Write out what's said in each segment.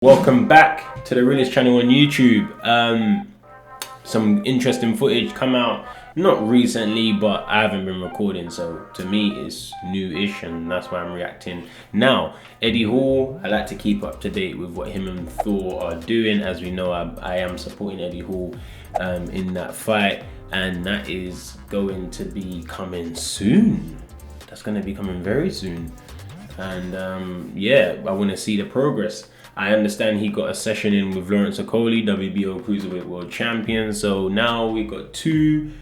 Welcome back to the realest channel on YouTube. Some interesting footage come out, not recently, but I haven't been recording, so to me it's new-ish, and that's why I'm reacting now. Eddie Hall, I like to keep up to date with what him and Thor are doing. As we know, I am supporting Eddie Hall in that fight, and that is going to be coming soon. That's going to be coming very soon, and yeah, I want to see the progress. I understand he got a session in with Okolie, WBO Cruiserweight World Champion. So now we've got two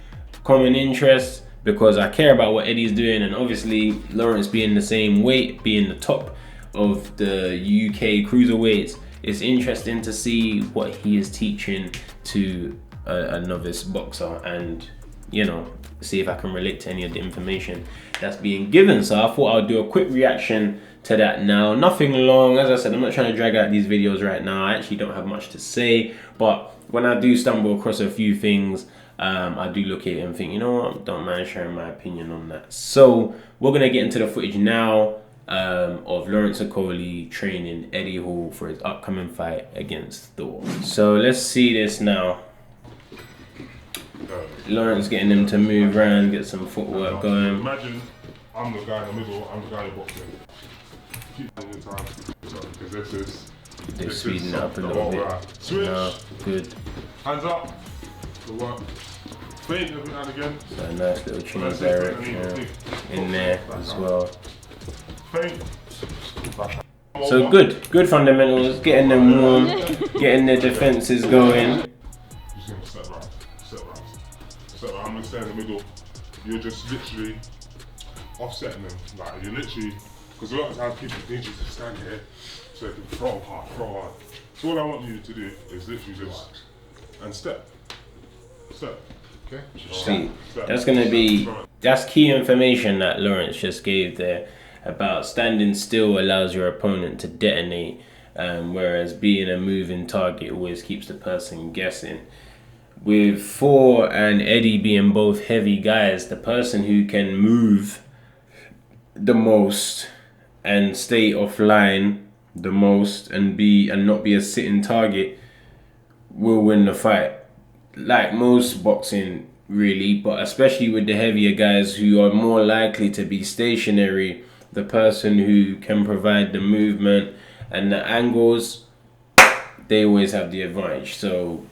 common interests because I care about what Eddie's doing, and obviously Lawrence being the same weight, being the top of the UK cruiserweights, it's interesting to see what he is teaching to a novice boxer, and you know, see if I can relate to any of the information that's being given. So I thought I'll do a quick reaction to that now. Nothing long. As I said, I'm not trying to drag out these videos right now. I actually don't have much to say, but when I do stumble across a few things, I do look at it and think, you know what, don't mind sharing my opinion on that. So we're gonna get into the footage now of Lawrence Okolie training Eddie Hall for his upcoming fight against Thor. So let's see this now. Lawrence getting him to move around, get some footwork going. Imagine I'm the guy in the middle, I'm the guy boxing. Keep the time, because this is... They're speeding it up a little bit. Switch. No, good. Hands up. Good work. Feint every now and again. So a nice little change direction in there as well. Feint. So good fundamentals, getting them warm, getting their defenses going. Just gonna step right. I'm gonna stay in the middle. You're just literally offsetting them. Like you're literally, because a lot of times people need you to stand here so they can throw hard. So all I want you to do is literally just and step. Okay. See, that's key information that Lawrence just gave there about standing still allows your opponent to detonate, whereas being a moving target always keeps the person guessing. With Thor and Eddie being both heavy guys, the person who can move the most and stay offline the most and not be a sitting target will win the fight. Like most boxing really, but especially with the heavier guys who are more likely to be stationary, the person who can provide the movement and the angles, they always have the advantage. So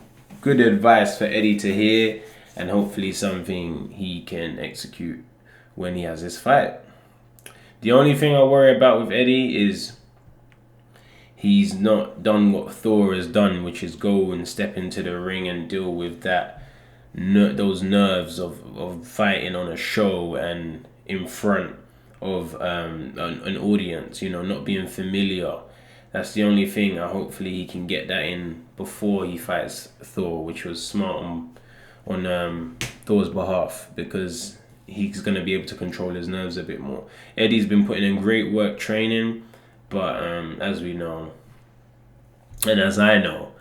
good advice for Eddie to hear, and hopefully something he can execute when he has his fight. The only thing I worry about with Eddie is he's not done what Thor has done, which is go and step into the ring and deal with that those nerves of fighting on a show and in front of an audience, you know, not being familiar. That's the only thing. Hopefully he can get that in before he fights Thor, which was smart on Thor's behalf, because he's going to be able to control his nerves a bit more. Eddie's been putting in great work training, but as we know, and as I know,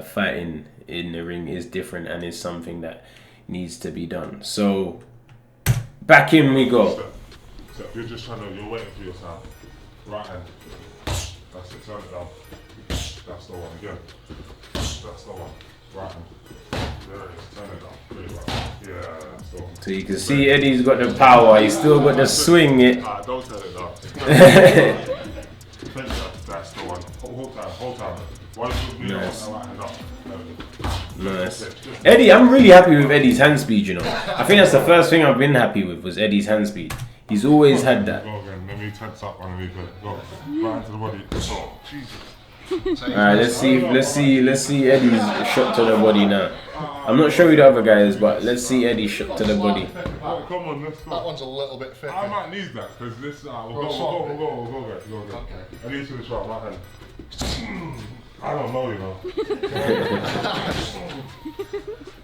fighting in the ring is different and is something that needs to be done. So back in we go. So you're just you're waiting for your sound. Right hand. That's it, turn it down. That's the one again. That's the one. Right hand. There it is, turn it down. Really right. Yeah, that's the one. So you can see Eddie's got the power, he's still got the swing it. Don't turn it down. That's the one. Whole time. Nice. Right hand up. Nice. Eddie, I'm really happy with Eddie's hand speed, you know. I think that's the first thing I've been happy with was Eddie's hand speed. He's always had that. Go again. Let me tense up underneath it. Go. Right into the body. Oh, Jesus. Alright, let's see Eddie's shot to the body now. I'm not sure who the other guy is, but let's see Eddie's shot to the body. Oh, come on, let's go. That one's a little bit thick. I might need that because this. We'll go. Okay. At least for the shot, right hand. I don't know, you know.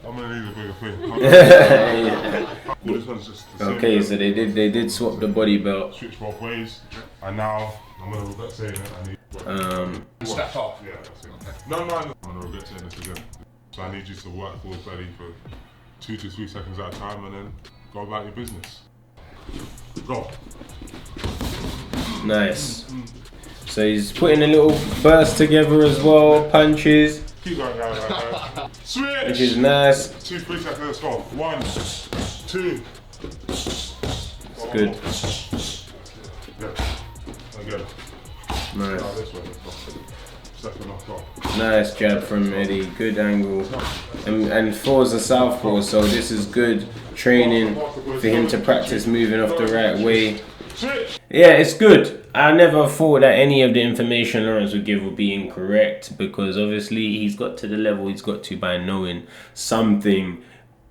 I'm gonna need a bigger thing. Well, this one's just the same. Okay, so they did swap the body belt. Switch both ways, and now I'm gonna regret saying it. I need step off. Yeah, that's it. No, I'm gonna regret saying this again. So I need you to work forward belly for 2 to 3 seconds at a time, and then go about your business. Go. Nice. So he's putting a little burst together as well, punches. Keep going, guys. Switch! Which is nice. 2, 3 seconds, let's go. 1, 2. It's good. Yeah. Again. Nice. Oh, this way, let's go. Second off, go. Nice jab from Eddie. Good angle. And Thor's a southpaw, so this is good training for him to practice moving off the right way. Yeah, it's good. I never thought that any of the information Lawrence would give would be incorrect, because obviously he's got to the level he's got to by knowing something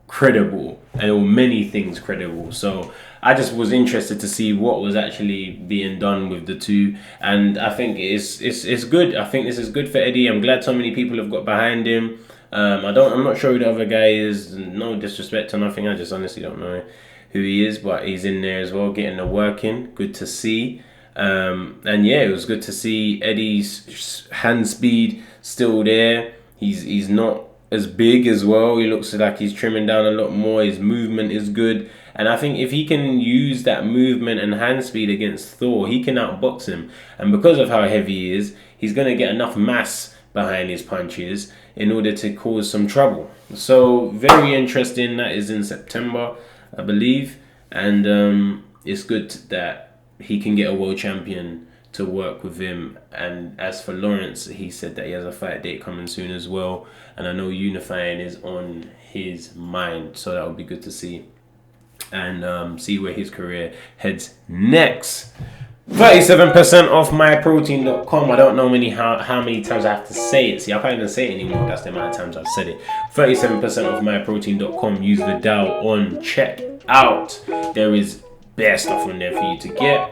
credible, or many things credible. So I just was interested to see what was actually being done with the two, and I think it's good. I think this is good for Eddie. I'm glad so many people have got behind him. I'm not sure who the other guy is. No disrespect to nothing. I just honestly don't know who he is, but he's in there as well, getting the work in. Good to see. And yeah, it was good to see Eddie's hand speed still there. He's not as big as well. He looks like he's trimming down a lot more. His movement is good. And I think if he can use that movement and hand speed against Thor, he can outbox him. And because of how heavy he is, he's going to get enough mass behind his punches in order to cause some trouble. So very interesting. That is in September, I believe. And it's good that he can get a world champion to work with him. And as for Lawrence, he said that he has a fight date coming soon as well. And I know unifying is on his mind. So that would be good to see. And see where his career heads next. 37% off myprotein.com. I don't know how many times I have to say it. See, I can't even say it anymore. That's the amount of times I've said it. 37% off myprotein.com. Use Viddal on checkout. There is bare stuff on there for you to get.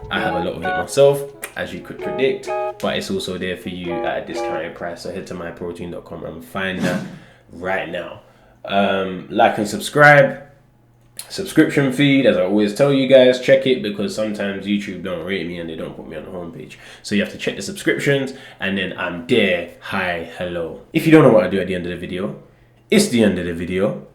I have a lot of it myself, as you could predict, but it's also there for you at a discounted price. So head to myprotein.com and find that right now. Like and subscribe. Subscription feed, as I always tell you guys, check it, because sometimes YouTube don't rate me and they don't put me on the homepage. So you have to check the subscriptions, and then I'm there. Hi, hello. If you don't know what I do at the end of the video, it's the end of the video.